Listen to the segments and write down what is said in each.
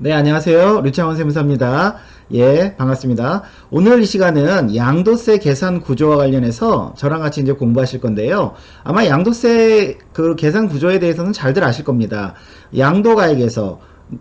네, 안녕하세요. 류창원 세무사입니다. 예, 반갑습니다. 오늘 이 시간은 양도세 계산 구조와 관련해서 저랑 같이 이제 공부하실 건데요. 아마 양도세 그 계산 구조에 대해서는 잘들 아실 겁니다. 양도가액에서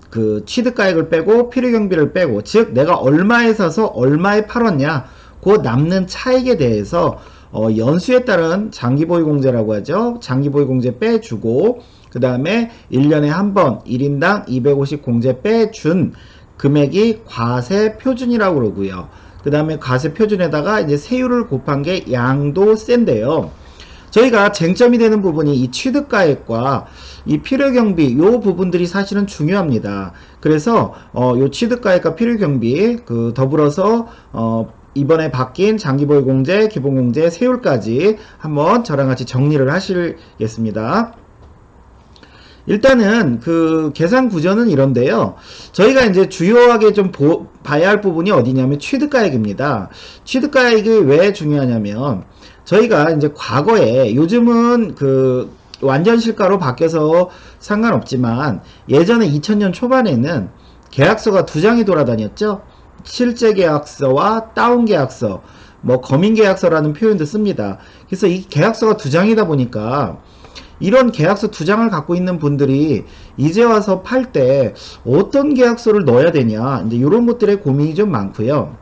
그 취득가액을 빼고 필요경비를 빼고, 즉 내가 얼마에 사서 얼마에 팔았냐, 그 남는 차익에 대해서 연수에 따른 장기보유공제라고 하죠. 장기보유공제 빼주고, 그 다음에 1년에 한 번 1인당 250 공제 빼준 금액이 과세 표준이라고 그러고요. 그 다음에 과세 표준에다가 이제 세율을 곱한 게 양도세인데요. 저희가 쟁점이 되는 부분이 이 취득가액과 이 필요경비 요 부분들이 사실은 중요합니다. 그래서 요 취득가액과 필요경비 그 더불어서 이번에 바뀐 장기보유공제, 기본공제, 세율까지 한번 저랑 같이 정리를 하시겠습니다. 일단은 그 계산 구조는 이런데요. 저희가 이제 주요하게 좀 봐야 할 부분이 어디냐면 취득가액입니다. 취득가액이 왜 중요하냐면 저희가 이제 과거에 요즘은 그 완전 실가로 바뀌어서 상관없지만 예전에 2000년 초반에는 계약서가 두 장이 돌아다녔죠. 실제 계약서와 다운 계약서, 뭐 검인 계약서라는 표현도 씁니다. 그래서 이 계약서가 두 장이다 보니까 이런 계약서 두 장을 갖고 있는 분들이 이제 와서 팔 때 어떤 계약서를 넣어야 되냐, 이제 이런 것들의 고민이 좀 많고요.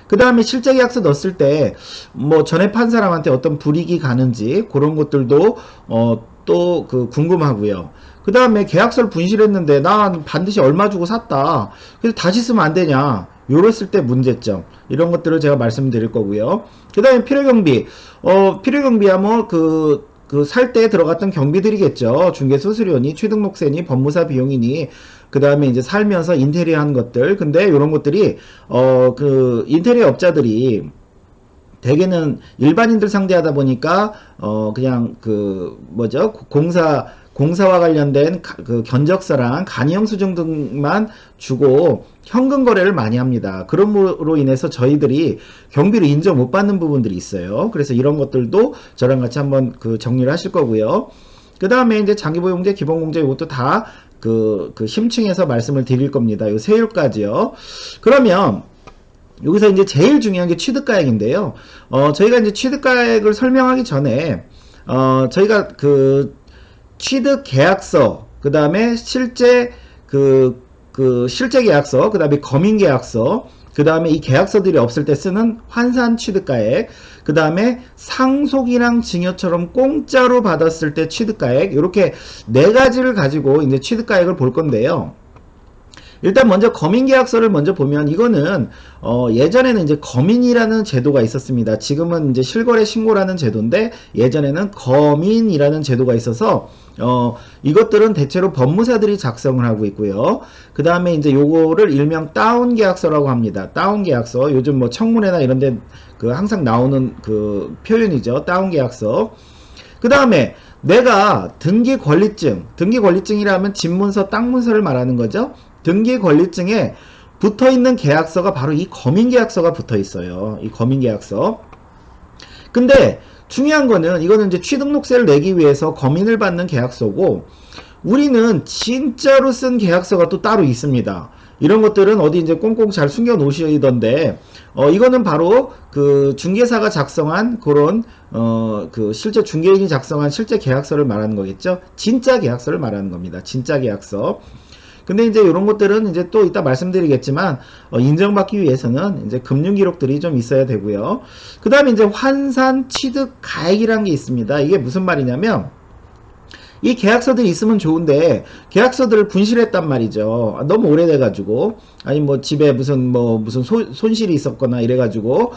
그 다음에 실제 계약서 넣었을 때 뭐 전에 판 사람한테 어떤 불이익이 가는지 그런 것들도 또 그 궁금하고요. 그 다음에 계약서를 분실했는데 난 반드시 얼마 주고 샀다, 그래서 다시 쓰면 안 되냐, 요랬을 때 문제점, 이런 것들을 제가 말씀드릴 거고요. 그 다음에 필요경비, 필요경비야 뭐 그 살 때 들어갔던 경비들이겠죠. 중개수수료니, 취등록세니, 법무사 비용이니, 그 다음에 이제 살면서 인테리어 한 것들. 근데 이런 것들이 그 인테리어 업자들이 대개는 일반인들 상대하다 보니까 그냥 그 뭐죠, 공사와 관련된 그 견적서랑 간이영수증 등만 주고 현금 거래를 많이 합니다. 그럼으로 인해서 저희들이 경비를 인정 못 받는 부분들이 있어요. 그래서 이런 것들도 저랑 같이 한번 그 정리를 하실 거고요. 그 다음에 이제 장기보유공제, 기본공제 이것도 다 그 심층해서 말씀을 드릴 겁니다. 요 세율까지요. 그러면 여기서 이제 제일 중요한 게 취득가액인데요. 저희가 이제 취득가액을 설명하기 전에 저희가 그 취득 계약서, 그 다음에 실제 실제 계약서, 그 다음에 검인 계약서, 그 다음에 이 계약서들이 없을 때 쓰는 환산 취득가액, 그 다음에 상속이랑 증여처럼 공짜로 받았을 때 취득가액, 이렇게 네 가지를 가지고 이제 취득가액을 볼 건데요. 일단 먼저 검인계약서를 먼저 보면 이거는 예전에는 이제 검인이라는 제도가 있었습니다. 지금은 이제 실거래 신고라는 제도인데 예전에는 검인이라는 제도가 있어서 이것들은 대체로 법무사들이 작성을 하고 있고요. 그 다음에 이제 요거를 일명 다운 계약서라고 합니다. 다운 계약서, 요즘 뭐 청문회나 이런데 그 항상 나오는 그 표현이죠. 다운 계약서. 그 다음에 내가 등기권리증이라면 집문서, 땅문서를 말하는 거죠. 등기권리증에 붙어있는 계약서가 바로 이 검인계약서가 붙어있어요. 이 검인계약서. 근데 중요한 거는 이거는 이제 취등록세를 내기 위해서 검인을 받는 계약서고, 우리는 진짜로 쓴 계약서가 또 따로 있습니다. 이런 것들은 어디 이제 꽁꽁 잘 숨겨 놓으시던데, 이거는 바로 그 중개사가 작성한 그런 그 실제 중개인이 작성한 실제 계약서를 말하는 거겠죠. 진짜 계약서를 말하는 겁니다. 진짜 계약서. 근데 이제 이런 것들은 이제 또 이따 말씀드리겠지만 인정받기 위해서는 이제 금융 기록들이 좀 있어야 되고요. 그 다음에 이제 환산 취득 가액이라는 게 있습니다. 이게 무슨 말이냐면 이 계약서들이 있으면 좋은데 계약서들을 분실했단 말이죠. 너무 오래돼 가지고, 아니 뭐 집에 무슨 손실이 있었거나 이래 가지고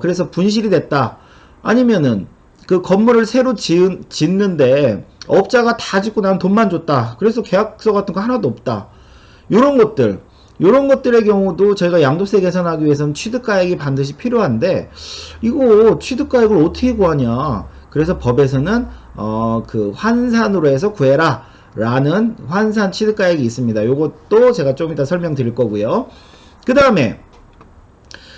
그래서 분실이 됐다. 아니면은 그 건물을 새로 짓는데 업자가 다 짓고 나면 돈만 줬다. 그래서 계약서 같은 거 하나도 없다. 요런 것들의 경우도 저희가 양도세 계산하기 위해서는 취득가액이 반드시 필요한데, 이거 취득가액을 어떻게 구하냐. 그래서 법에서는 그 환산으로 해서 구해라 라는 환산 취득가액이 있습니다. 요것도 제가 좀 이따 설명드릴 거고요. 그 다음에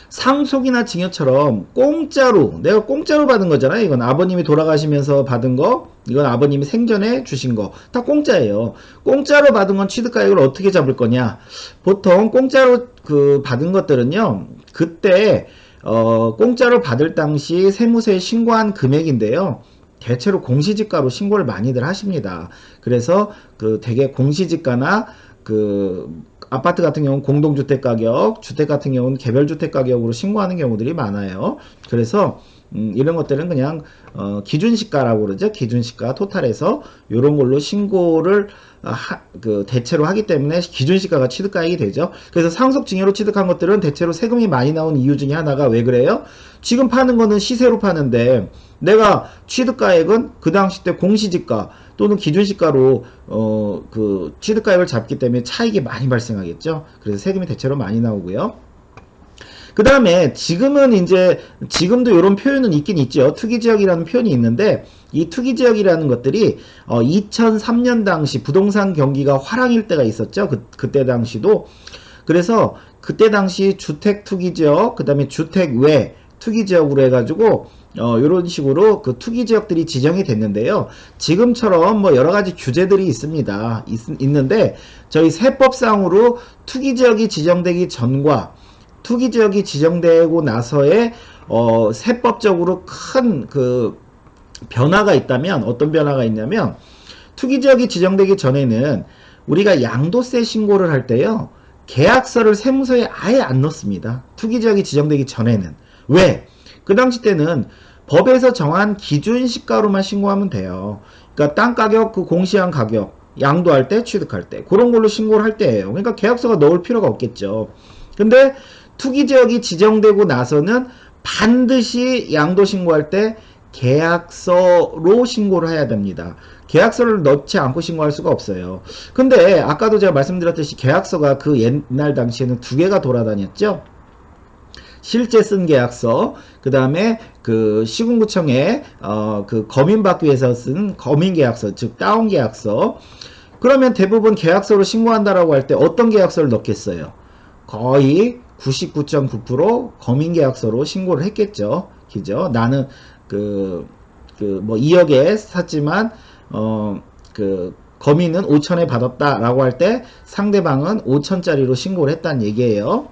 상속이나 증여처럼 공짜로, 내가 공짜로 받은 거잖아요. 이건 아버님이 돌아가시면서 받은 거, 이건 아버님이 생전에 주신 거 다 공짜예요. 공짜로 받은 건 취득가액을 어떻게 잡을 거냐? 보통 공짜로 그 받은 것들은요, 그때 공짜로 받을 당시 세무서에 신고한 금액인데요. 대체로 공시지가로 신고를 많이들 하십니다. 그래서 그 대개 공시지가나 그 아파트 같은 경우는 공동주택 가격, 주택 같은 경우는 개별주택 가격으로 신고하는 경우들이 많아요. 그래서 이런 것들은 그냥 기준시가라고 그러죠. 기준시가 토탈에서 이런 걸로 신고를 대체로 하기 때문에 기준시가가 취득가액이 되죠. 그래서 상속증여로 취득한 것들은 대체로 세금이 많이 나온 이유 중에 하나가 왜 그래요? 지금 파는 거는 시세로 파는데 내가 취득가액은 그 당시 때 공시지가 또는 기준시가로 그 취득가액을 잡기 때문에 차익이 많이 발생하겠죠. 그래서 세금이 대체로 많이 나오고요. 그 다음에 지금은 이제 지금도 이런 표현은 있긴 있죠. 투기지역이라는 표현이 있는데 이 투기지역이라는 것들이 2003년 당시 부동산 경기가 화랑일 때가 있었죠. 그때 당시도. 그래서 그때 당시 주택 투기지역, 그 다음에 주택 외 투기지역으로 해가지고 이런 식으로 그 투기지역들이 지정이 됐는데요. 지금처럼 뭐 여러가지 규제들이 있습니다. 있는데 저희 세법상으로 투기지역이 지정되기 전과 투기지역이 지정되고 나서의 세법적으로 큰 그 변화가 있다면 어떤 변화가 있냐면 투기지역이 지정되기 전에는 우리가 양도세 신고를 할 때요. 계약서를 세무서에 아예 안 넣습니다. 투기지역이 지정되기 전에는. 왜? 그 당시 때는 법에서 정한 기준시가로만 신고하면 돼요. 그러니까 땅가격 그 공시한 가격 양도할 때 취득할 때 그런 걸로 신고를 할 때예요. 그러니까 계약서가 넣을 필요가 없겠죠. 근데 투기지역이 지정되고 나서는 반드시 양도 신고할 때 계약서로 신고를 해야 됩니다. 계약서를 넣지 않고 신고할 수가 없어요. 근데 아까도 제가 말씀드렸듯이 계약서가 그 옛날 당시에는 두 개가 돌아다녔죠. 실제 쓴 계약서, 그 다음에 그 시군구청에 그 검인받기 위해서 쓴 검인계약서, 즉 다운계약서. 그러면 대부분 계약서로 신고한다라고 할 때 어떤 계약서를 넣겠어요? 거의 99.9% 검인계약서로 신고를 했겠죠. 그죠? 나는 뭐 2억에 샀지만 검인은 5천에 받았다라고 할 때 상대방은 5천짜리로 신고를 했다는 얘기예요.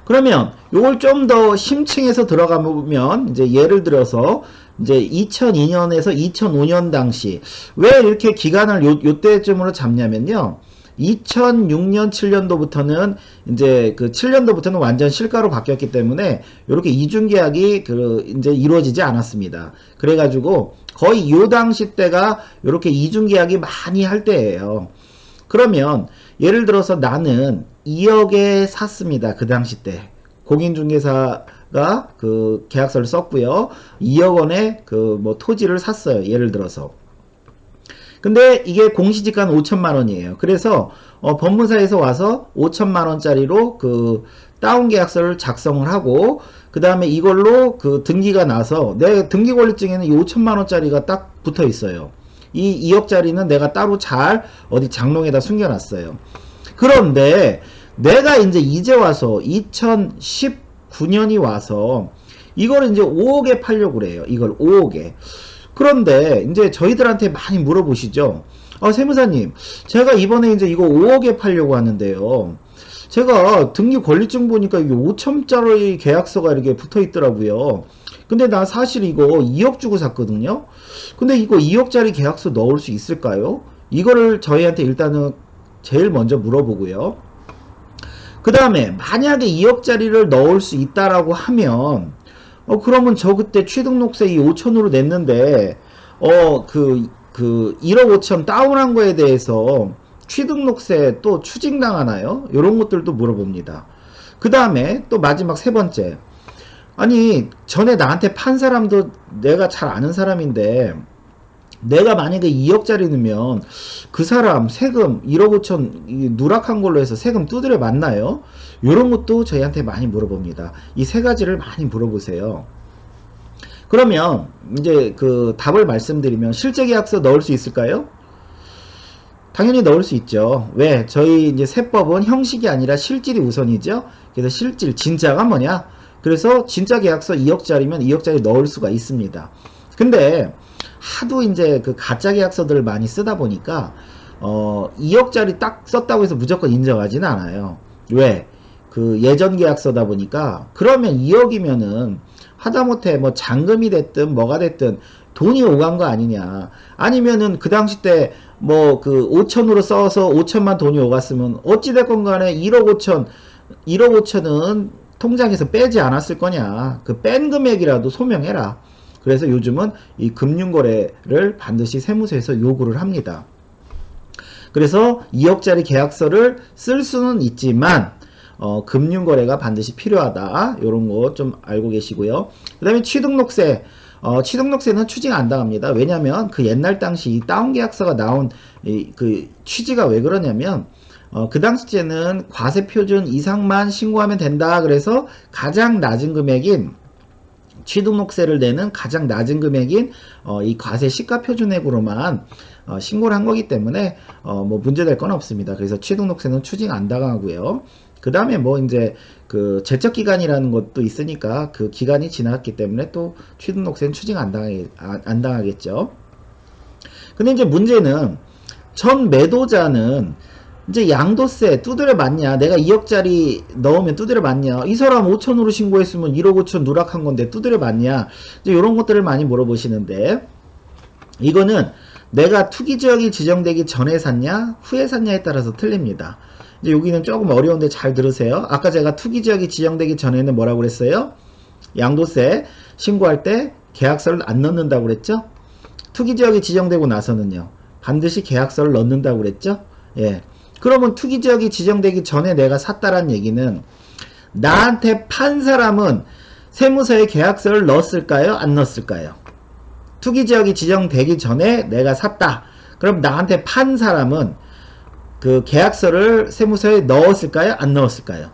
그러면 요걸 좀 더 심층해서 들어가 보면 이제 예를 들어서 이제 2002년에서 2005년 당시 왜 이렇게 기간을 요때쯤으로 잡냐면요. 2006년 7년도부터는 이제 그 7년도부터는 완전 실가로 바뀌었기 때문에 이렇게 이중계약이 이제 이루어지지 않았습니다. 그래가지고 거의 요 당시 때가 이렇게 이중계약이 많이 할 때예요. 그러면 예를 들어서 나는 2억에 샀습니다. 그 당시 때 공인중개사가 그 계약서를 썼고요. 2억 원에 그 뭐 토지를 샀어요. 예를 들어서. 근데 이게 공시지가는 5천만 원이에요. 그래서 법무사에서 와서 5천만 원짜리로 그 다운 계약서를 작성을 하고 그 다음에 이걸로 그 등기가 나서 내 등기권리증에는 이 5천만 원짜리가 딱 붙어 있어요. 이 2억짜리는 내가 따로 잘 어디 장롱에다 숨겨놨어요. 그런데 내가 이제 와서 2019년이 와서 이걸 이제 5억에 팔려고 그래요. 이걸 5억에. 그런데 이제 저희들한테 많이 물어보시죠. 세무사님, 제가 이번에 이제 이거 5억에 팔려고 하는데요. 제가 등기 권리증 보니까 이게 5천짜리 계약서가 이렇게 붙어 있더라고요. 근데 나 사실 이거 2억 주고 샀거든요. 근데 이거 2억짜리 계약서 넣을 수 있을까요? 이거를 저희한테 일단은 제일 먼저 물어보고요. 그 다음에 만약에 2억짜리를 넣을 수 있다라고 하면 그러면 저 그때 취등록세 이 5천으로 냈는데 1억 5천 다운한 거에 대해서 취등록세 또 추징당하나요? 이런 것들도 물어봅니다. 그 다음에 또 마지막 세 번째, 아니 전에 나한테 판 사람도 내가 잘 아는 사람인데 내가 만약에 2억짜리 넣으면 그 사람 세금 1억 5천 누락한 걸로 해서 세금 두드려 맞나요? 이런 것도 저희한테 많이 물어봅니다. 이 세 가지를 많이 물어보세요. 그러면 이제 그 답을 말씀드리면 실제 계약서 넣을 수 있을까요? 당연히 넣을 수 있죠. 왜? 저희 이제 세법은 형식이 아니라 실질이 우선이죠. 그래서 실질, 진짜가 뭐냐? 그래서 진짜 계약서 2억짜리면 2억짜리 넣을 수가 있습니다. 근데 하도 이제 그 가짜 계약서들을 많이 쓰다 보니까 2억짜리 딱 썼다고 해서 무조건 인정하지는 않아요. 왜? 그 예전 계약서다 보니까. 그러면 2억이면은 하다못해 뭐 잔금이 됐든 뭐가 됐든 돈이 오간 거 아니냐. 아니면은 그 당시 때 뭐 그 5천으로 써서 5천만 돈이 오갔으면 어찌됐건 간에 1억 5천 1억 5천은 통장에서 빼지 않았을 거냐. 그 뺀 금액이라도 소명해라. 그래서 요즘은 이 금융거래를 반드시 세무서에서 요구를 합니다. 그래서 2억짜리 계약서를 쓸 수는 있지만 금융거래가 반드시 필요하다. 이런 거 좀 알고 계시고요. 그 다음에 취등록세. 취등록세는 추징 안 당합니다. 왜냐면 그 옛날 당시 이 다운계약서가 나온 그 취지가 왜 그러냐면 그 당시에는 과세표준 이상만 신고하면 된다. 그래서 가장 낮은 금액인 취등록세를 내는 가장 낮은 금액인 이 과세 시가표준액으로만 신고를 한 거기 때문에 뭐 문제될 건 없습니다. 그래서 취등록세는 추징 안 당하고요. 그 다음에 뭐 이제 그 제척기간이라는 것도 있으니까 그 기간이 지났기 때문에 또 취등록세는 추징 안 당하겠죠. 근데 이제 문제는 전 매도자는 이제 양도세 두드려 맞냐, 내가 2억짜리 넣으면 두드려 맞냐, 이 사람 5천으로 신고했으면 1억 5천 누락한 건데 두드려 맞냐, 이제 이런 것들을 많이 물어보시는데, 이거는 내가 투기지역이 지정되기 전에 샀냐 후에 샀냐에 따라서 틀립니다. 이제 여기는 조금 어려운데 잘 들으세요. 아까 제가 투기지역이 지정되기 전에는 뭐라고 그랬어요? 양도세 신고할 때 계약서를 안 넣는다고 그랬죠? 투기지역이 지정되고 나서는요, 반드시 계약서를 넣는다고 그랬죠? 예. 그러면 투기지역이 지정되기 전에 내가 샀다란 얘기는 나한테 판 사람은 세무서에 계약서를 넣었을까요? 안 넣었을까요? 투기지역이 지정되기 전에 내가 샀다. 그럼 나한테 판 사람은 그 계약서를 세무서에 넣었을까요? 안 넣었을까요?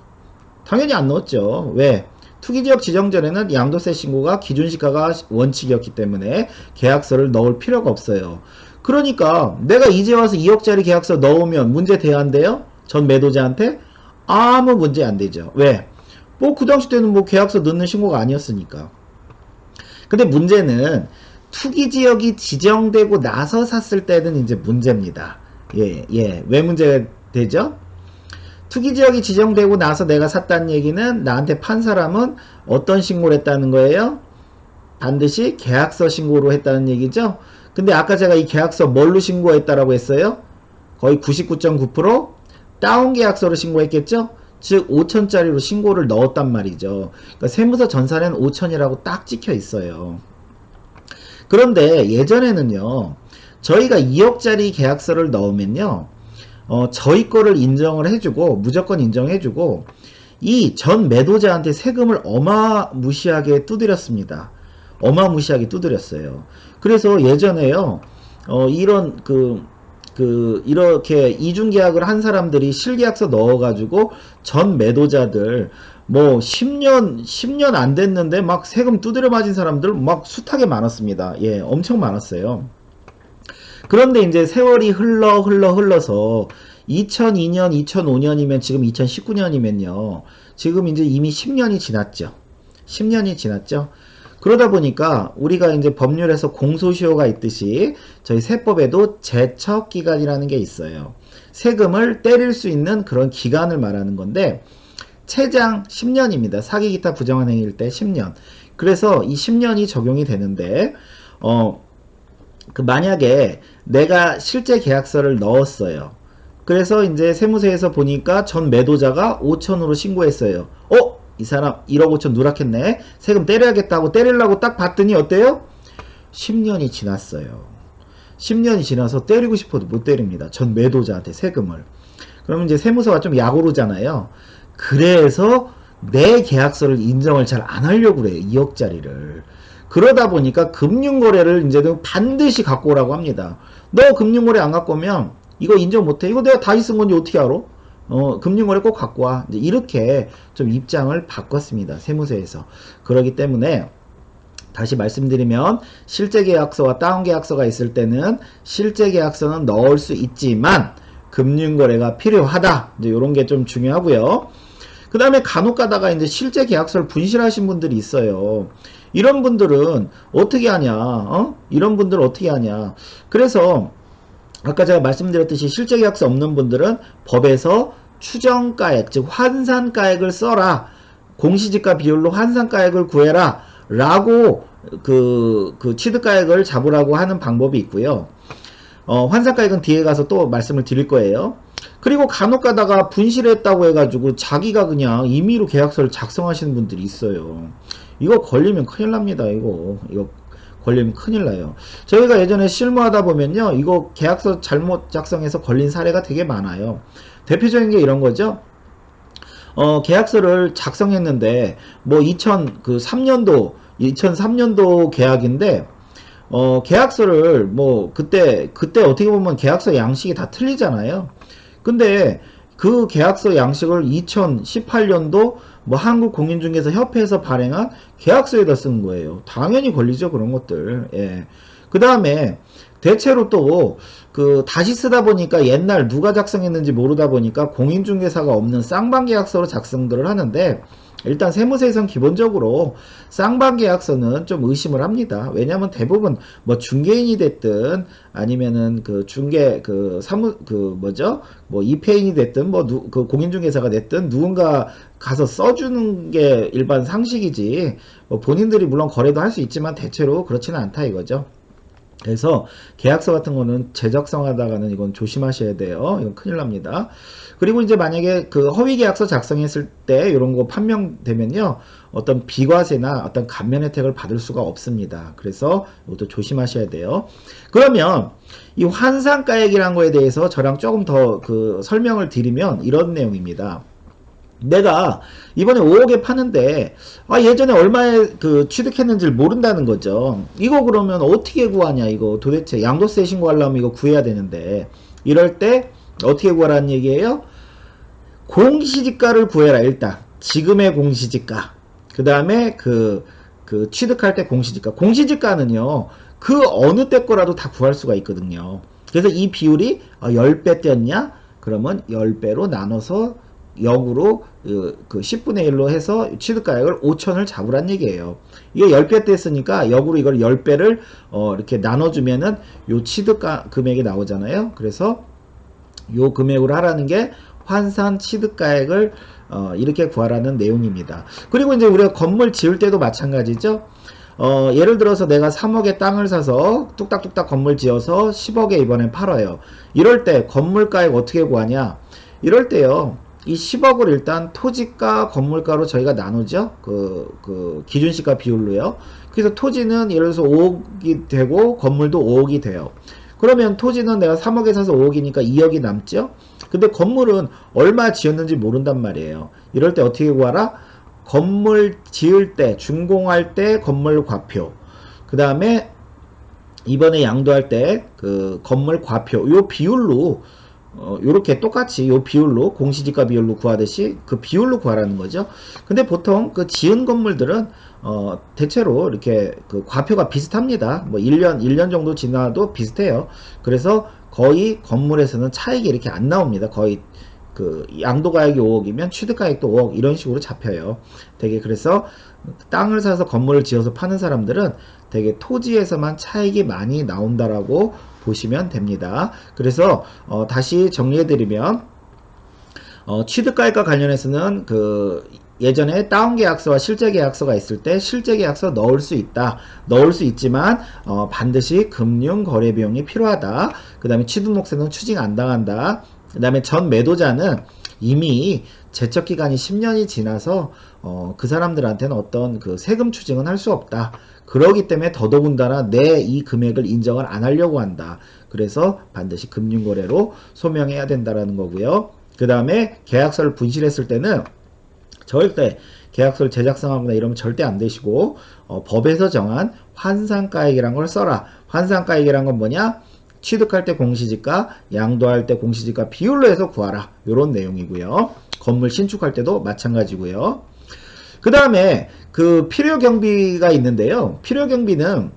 당연히 안 넣었죠. 왜? 투기지역 지정 전에는 양도세 신고가 기준시가가 원칙이었기 때문에 계약서를 넣을 필요가 없어요. 그러니까 내가 이제 와서 2억짜리 계약서 넣으면 문제 돼야 한대요? 전 매도자한테? 아무 문제 안 되죠. 왜? 뭐 그 당시 때는 뭐 계약서 넣는 신고가 아니었으니까. 근데 문제는 투기지역이 지정되고 나서 샀을 때는 이제 문제입니다. 예. 왜 문제가 되죠? 투기지역이 지정되고 나서 내가 샀다는 얘기는 나한테 판 사람은 어떤 신고를 했다는 거예요? 반드시 계약서 신고로 했다는 얘기죠? 근데 아까 제가 이 계약서 뭘로 신고했다라고 했어요? 거의 99.9% 다운 계약서로 신고했겠죠? 즉 5천짜리로 신고를 넣었단 말이죠. 그러니까 세무서 전산에는 5천이라고 딱 찍혀 있어요. 그런데 예전에는요, 저희가 2억짜리 계약서를 넣으면요, 저희 거를 인정을 해주고, 무조건 인정해주고, 이 전 매도자한테 세금을 어마무시하게 두드렸습니다. 어마무시하게 두드렸어요. 그래서 예전에요, 이런 이렇게 이중계약을 한 사람들이 실계약서 넣어가지고 전 매도자들 뭐 10년 안 됐는데 막 세금 두드려 맞은 사람들 막 숱하게 많았습니다. 예, 엄청 많았어요. 그런데 이제 세월이 흘러서 2002년, 2005년이면 지금 2019년이면요. 지금 이제 이미 10년이 지났죠. 10년이 지났죠. 그러다 보니까 우리가 이제 법률에서 공소시효가 있듯이 저희 세법에도 제척기간이라는 게 있어요. 세금을 때릴 수 있는 그런 기간을 말하는 건데 최장 10년입니다. 사기 기타 부정한 행위일 때 10년. 그래서 이 10년이 적용이 되는데 만약에 내가 실제 계약서를 넣었어요. 그래서 이제 세무서에서 보니까 전 매도자가 5천으로 신고했어요. 이 사람 1억 5천 누락했네. 세금 때려야겠다고 때리려고 딱 봤더니 어때요? 10년이 지났어요. 10년이 지나서 때리고 싶어도 못 때립니다. 전 매도자한테 세금을. 그러면 이제 세무서가 좀 약오르잖아요. 그래서 내 계약서를 인정을 잘 안 하려고 그래요. 2억짜리를. 그러다 보니까 금융거래를 이제는 반드시 갖고 오라고 합니다. 너 금융거래 안 갖고 오면 이거 인정 못해. 이거 내가 다시 쓴 건지 어떻게 알아? 금융거래 꼭 갖고 와. 이제 이렇게 좀 입장을 바꿨습니다. 세무서에서. 그렇기 때문에 다시 말씀드리면 실제 계약서와 다운 계약서가 있을 때는 실제 계약서는 넣을 수 있지만 금융거래가 필요하다. 이제 이런 게 좀 중요하고요. 그 그 다음에 간혹 가다가 이제 실제 계약서를 분실하신 분들이 있어요. 이런 분들은 어떻게 하냐, 이런 분들은 어떻게 하냐. 그래서 아까 제가 말씀드렸듯이 실제 계약서 없는 분들은 법에서 추정가액, 즉 환산가액을 써라. 공시지가 비율로 환산가액을 구해라. 라고 그 취득가액을 잡으라고 하는 방법이 있고요. 환산가액은 뒤에 가서 또 말씀을 드릴 거예요. 그리고 간혹 가다가 분실했다고 해가지고 자기가 그냥 임의로 계약서를 작성하시는 분들이 있어요. 이거 걸리면 큰일 납니다. 이거 걸리면 큰일 나요. 저희가 예전에 실무하다 보면요, 이거 계약서 잘못 작성해서 걸린 사례가 되게 많아요. 대표적인 게 이런 거죠. 계약서를 작성했는데 뭐 2003년도 계약인데 계약서를 뭐 그때 어떻게 보면 계약서 양식이 다 틀리잖아요. 근데 그 계약서 양식을 2018년도 뭐 한국공인중개사 협회에서 발행한 계약서에다 쓴 거예요. 당연히 걸리죠, 그런 것들. 예. 그 다음에 대체로 또 다시 쓰다 보니까 옛날 누가 작성했는지 모르다 보니까 공인중개사가 없는 쌍방계약서로 작성들을 하는데, 일단 세무서에선 기본적으로 쌍방계약서는 좀 의심을 합니다. 왜냐하면 대부분 뭐 중개인이 됐든 아니면은 이페인이 됐든 공인중개사가 됐든 누군가 가서 써주는 게 일반 상식이지, 뭐 본인들이 물론 거래도 할 수 있지만 대체로 그렇지는 않다 이거죠. 그래서 계약서 같은 거는 재작성하다가는 이건 조심하셔야 돼요. 이건 큰일 납니다. 그리고 이제 만약에 허위 계약서 작성했을 때 이런 거 판명되면요, 어떤 비과세나 어떤 감면 혜택을 받을 수가 없습니다. 그래서 이것도 조심하셔야 돼요. 그러면 이 환산가액이라는 거에 대해서 저랑 조금 더 설명을 드리면 이런 내용입니다. 내가 이번에 5억에 파는데 예전에 얼마에 취득했는지를 모른다는 거죠. 이거 그러면 어떻게 구하냐, 이거 도대체 양도세 신고하려면 이거 구해야 되는데, 이럴 때 어떻게 구하라는 얘기예요? 공시지가를 구해라. 일단 지금의 공시지가, 그 다음에 취득할 때 공시지가는요 그 어느 때 거라도 다 구할 수가 있거든요. 그래서 이 비율이 10배 때였냐, 그러면 10배로 나눠서 역으로 10분의 1로 해서 취득가액을 5천을 잡으란 얘기예요. 이게 10배 때 했으니까 역으로 이걸 10배를 이렇게 나눠주면은 요 취득가 금액이 나오잖아요. 그래서 요 금액으로 하라는 게 환산 취득가액을 이렇게 구하라는 내용입니다. 그리고 이제 우리가 건물 지을 때도 마찬가지죠. 예를 들어서 내가 3억에 땅을 사서 뚝딱뚝딱 건물 지어서 10억에 이번에 팔아요. 이럴 때 건물가액 어떻게 구하냐? 이럴 때요, 이 10억을 일단 토지가 건물가로 저희가 나누죠. 기준시가 비율로요. 그래서 토지는 예를 들어서 5억이 되고 건물도 5억이 돼요. 그러면 토지는 내가 3억에 사서 5억이니까 2억이 남죠. 근데 건물은 얼마 지었는지 모른단 말이에요. 이럴 때 어떻게 구하라? 건물 지을 때, 준공할 때 건물 과표, 그 다음에 이번에 양도할 때 건물 과표, 요 비율로 요렇게 똑같이 요 비율로, 공시지가 비율로 구하듯이 그 비율로 구하라는 거죠. 근데 보통 지은 건물들은 대체로 이렇게 과표가 비슷합니다. 뭐 1년 정도 지나도 비슷해요. 그래서 거의 건물에서는 차익이 이렇게 안 나옵니다. 거의 양도가액이 5억이면 취득가액도 5억 이런 식으로 잡혀요. 되게 그래서 땅을 사서 건물을 지어서 파는 사람들은 되게 토지에서만 차익이 많이 나온다라고 보시면 됩니다. 그래서 다시 정리해드리면 취득가액과 관련해서는 예전에 다운계약서와 실제계약서가 있을 때 실제계약서 넣을 수 있다. 넣을 수 있지만 반드시 금융거래비용이 필요하다. 그 다음에 취득록세는 추징 안 당한다. 그 다음에 전 매도자는 이미 제척기간이 10년이 지나서 그 사람들한테는 어떤 세금 추징은 할 수 없다. 그러기 때문에 더더군다나 내 이 금액을 인정을 안 하려고 한다. 그래서 반드시 금융거래로 소명해야 된다라는 거고요. 그 다음에 계약서를 분실했을 때는 절대 계약서를 재작성하거나 이러면 절대 안 되시고 법에서 정한 환산가액이란 걸 써라. 환산가액이란 건 뭐냐? 취득할 때 공시지가, 양도할 때 공시지가 비율로 해서 구하라. 이런 내용이고요. 건물 신축할 때도 마찬가지고요. 그 다음에 필요경비가 있는데요. 필요경비는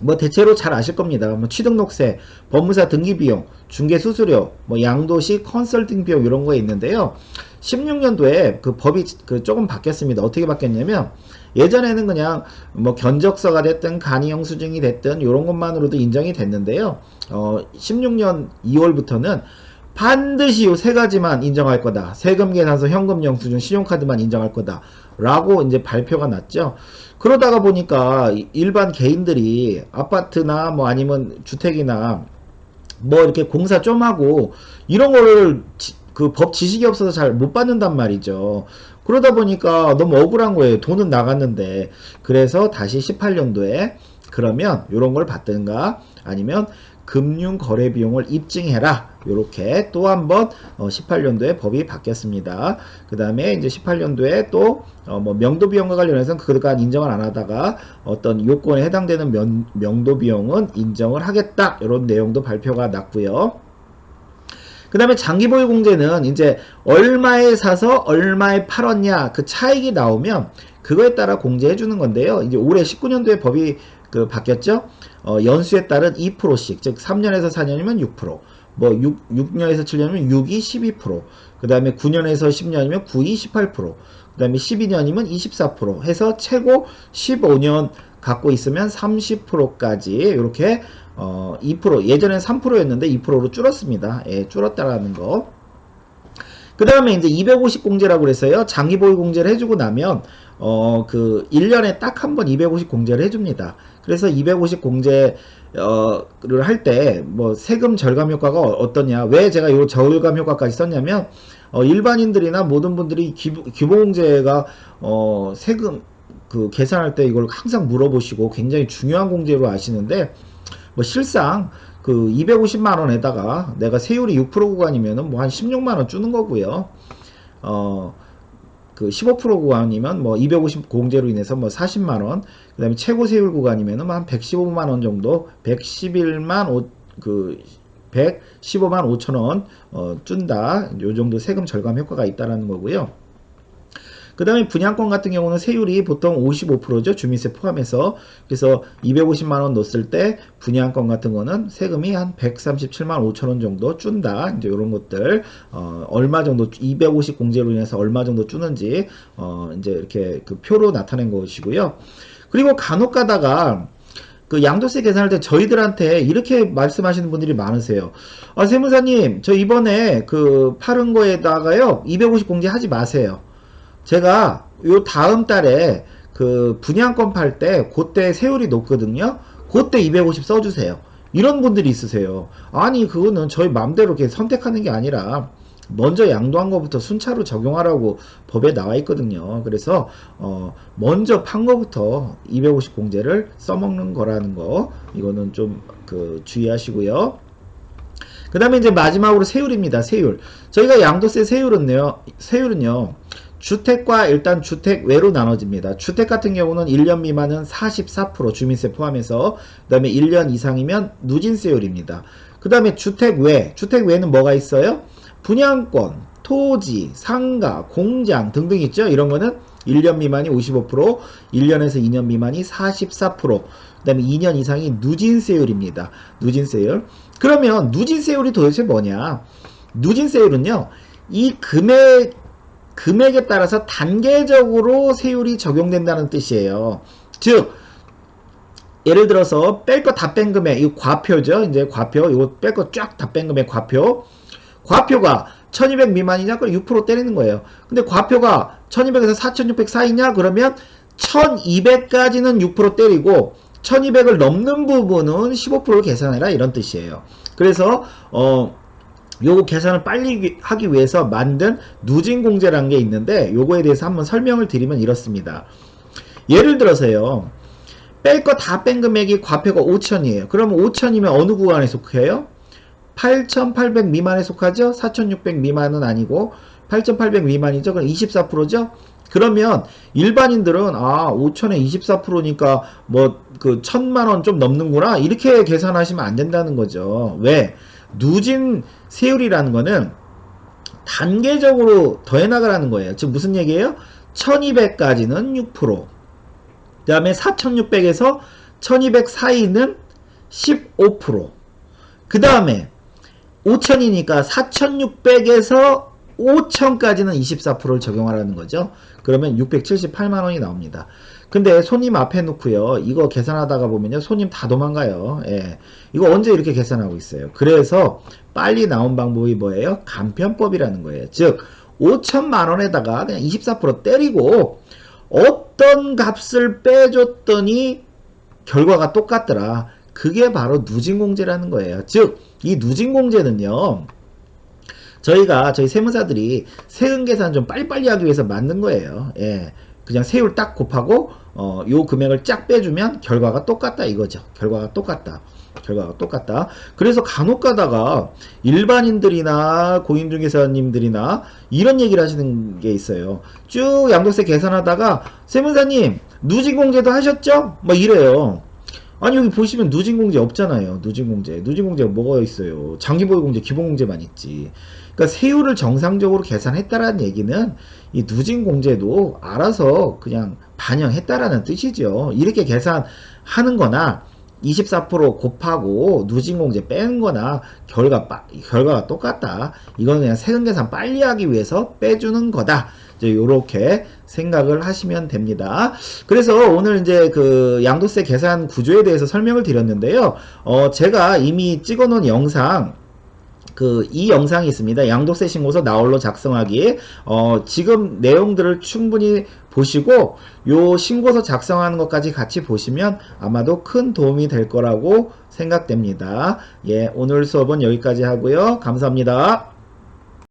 뭐 대체로 잘 아실 겁니다. 뭐 취득록세, 법무사 등기비용, 중개수수료, 뭐 양도시 컨설팅 비용 이런 거에 있는데요. 16년도에 그 법이 그 조금 바뀌었습니다. 어떻게 바뀌었냐면 예전에는 그냥 뭐 견적서가 됐든 간이영수증이 됐든 이런 것만으로도 인정이 됐는데요. 16년 2월부터는 반드시 요 세 가지만 인정할 거다. 세금계산서, 현금영수증, 신용카드만 인정할 거다. 라고 이제 발표가 났죠. 그러다가 보니까 일반 개인들이 아파트나 뭐 아니면 주택이나 뭐 이렇게 공사 좀 하고 이런 거를 그 법 지식이 없어서 잘 못 받는단 말이죠. 그러다 보니까 너무 억울한 거예요. 돈은 나갔는데. 그래서 다시 18년도에 그러면 이런 걸 받든가 아니면 금융거래 비용을 입증해라. 요렇게 또 한번 18년도에 법이 바뀌었습니다. 그 다음에 이제 18년도에 또 뭐 명도 비용과 관련해서는 그간 인정을 안 하다가 어떤 요건에 해당되는 명도 비용은 인정을 하겠다. 이런 내용도 발표가 났고요. 그 다음에 장기보유 공제는 이제 얼마에 사서 얼마에 팔았냐 그 차익이 나오면 그거에 따라 공제해 주는 건데요. 이제 올해 19년도에 법이 그 바뀌었죠. 연수에 따른 2%씩 즉 3년에서 4년이면 6%, 뭐 6년에서 7년이면 6이 12%, 그 다음에 9년에서 10년이면 9이 18%, 그 다음에 12년이면 24% 해서 최고 15년 갖고 있으면 30%까지 이렇게 2% 예전엔 3%였는데 2%로 줄었습니다. 예, 줄었다라는 거. 그 다음에 이제 250 공제라고 그랬어요. 장기보유 공제를 해주고 나면 그 1년에 딱 한 번 250 공제를 해줍니다. 그래서 250 공제를 할 때 뭐 세금 절감 효과가 어떠냐, 왜 제가 이 절감 효과까지 썼냐면 일반인들이나 모든 분들이 기본공제가 세금 그 계산할 때 이걸 항상 물어보시고 굉장히 중요한 공제로 아시는데 뭐 실상 그 250만원에다가 내가 세율이 6% 구간이면은 뭐 한 16만원 주는 거고요. 그 15% 구간이면 뭐 250 공제로 인해서 뭐 40만원, 그 다음에 최고 세율 구간이면은 한 115만원 정도, 115만 5천원 준다. 요 정도 세금 절감 효과가 있다라는 거고요. 그 다음에 분양권 같은 경우는 세율이 보통 55%죠. 주민세 포함해서. 그래서 250만원 넣었을 때 분양권 같은 거는 세금이 한 137만 5천원 정도 준다. 이제 이런 것들, 얼마 정도, 250 공제로 인해서 얼마 정도 주는지, 이제 이렇게 그 표로 나타낸 것이고요. 그리고 간혹 가다가 그 양도세 계산할 때 저희들한테 이렇게 말씀하시는 분들이 많으세요. 세무사님, 저 이번에 그 파른 거에다가요, 250 공제 하지 마세요. 제가 요 다음 달에 그 분양권 팔 때 그때 세율이 높거든요. 그때 250 써주세요. 이런 분들이 있으세요. 아니 그거는 저희 맘대로 이렇게 선택하는 게 아니라 먼저 양도한 것부터 순차로 적용하라고 법에 나와 있거든요. 그래서 먼저 판 거부터 250 공제를 써먹는 거라는 거, 이거는 좀 그 주의하시고요. 그 다음에 이제 마지막으로 세율입니다. 세율. 저희가 양도세 세율은요 주택과 일단 주택 외로 나눠집니다. 주택 같은 경우는 1년 미만은 44% 주민세 포함해서, 그 다음에 1년 이상이면 누진세율입니다. 그 다음에 주택 외에는 뭐가 있어요? 분양권, 토지, 상가, 공장 등등 있죠. 이런 거는 1년 미만이 55%, 1년에서 2년 미만이 44%, 그 다음에 2년 이상이 누진세율입니다. 누진세율. 그러면 누진세율이 도대체 뭐냐? 누진세율은요, 이 금액에 따라서 단계적으로 세율이 적용된다는 뜻이에요. 즉, 예를 들어서 뺄 거 다 뺀 금액, 이거 과표죠. 이제 과표, 이거 뺄 거 쫙 다 뺀 금액 과표가 1200 미만이냐? 그럼 6% 때리는 거예요. 근데 과표가 1200에서 4600 사이냐? 그러면 1200까지는 6% 때리고 1200을 넘는 부분은 15%를 계산해라, 이런 뜻이에요. 그래서 요거 계산을 빨리 하기 위해서 만든 누진공제라는 게 있는데, 요거에 대해서 한번 설명을 드리면 이렇습니다. 예를 들어서요, 뺄 거 다 뺀 금액이 과표가 5천이에요. 그러면 5천이면 어느 구간에 속해요? 8,800 미만에 속하죠? 4,600 미만은 아니고 8,800 미만이죠? 그럼 24%죠? 그러면 일반인들은 5천에 24%니까 뭐 그 1,000만원 좀 넘는구나, 이렇게 계산하시면 안 된다는 거죠. 왜? 누진 세율이라는 거는 단계적으로 더해 나가라는 거예요. 즉 무슨 얘기예요? 1200까지는 6%, 그 다음에 4600에서 1200 사이는 15%, 그 다음에 5000이니까 4600에서 5천까지는 24%를 적용하라는 거죠. 그러면 678만 원이 나옵니다. 근데 손님 앞에 놓고요. 이거 계산하다가 보면요. 손님 다 도망가요. 예. 이거 언제 이렇게 계산하고 있어요. 그래서 빨리 나온 방법이 뭐예요? 간편법이라는 거예요. 즉 5천만 원에다가 그냥 24% 때리고 어떤 값을 빼줬더니 결과가 똑같더라. 그게 바로 누진공제라는 거예요. 즉 이 누진공제는요. 저희 세무사들이 세금 계산 좀 빨리빨리 하기 위해서 만든 거예요. 예. 그냥 세율 딱 곱하고 요 금액을 쫙 빼주면 결과가 똑같다 이거죠. 결과가 똑같다. 결과가 똑같다. 그래서 간혹 가다가 일반인들이나 고임중개사님들이나 이런 얘기를 하시는 게 있어요. 쭉 양도세 계산하다가 세무사님 누진공제도 하셨죠? 뭐 이래요. 아니 여기 보시면 누진공제 없잖아요. 누진공제가 뭐가 있어요. 장기보유공제 기본공제만 있지. 그러니까 세율을 정상적으로 계산했다라는 얘기는 이 누진공제도 알아서 그냥 반영했다라는 뜻이죠. 이렇게 계산하는 거나 24% 곱하고 누진공제 빼는 거나 결과가 똑같다. 이건 그냥 세금 계산 빨리 하기 위해서 빼주는 거다. 이제 요렇게 생각을 하시면 됩니다. 그래서 오늘 이제 그 양도세 계산 구조에 대해서 설명을 드렸는데요. 제가 이미 찍어 놓은 영상 이 영상이 있습니다. 양도세 신고서 나홀로 작성하기. 지금 내용들을 충분히 보시고 요 신고서 작성하는 것까지 같이 보시면 아마도 큰 도움이 될 거라고 생각됩니다. 예, 오늘 수업은 여기까지 하고요. 감사합니다.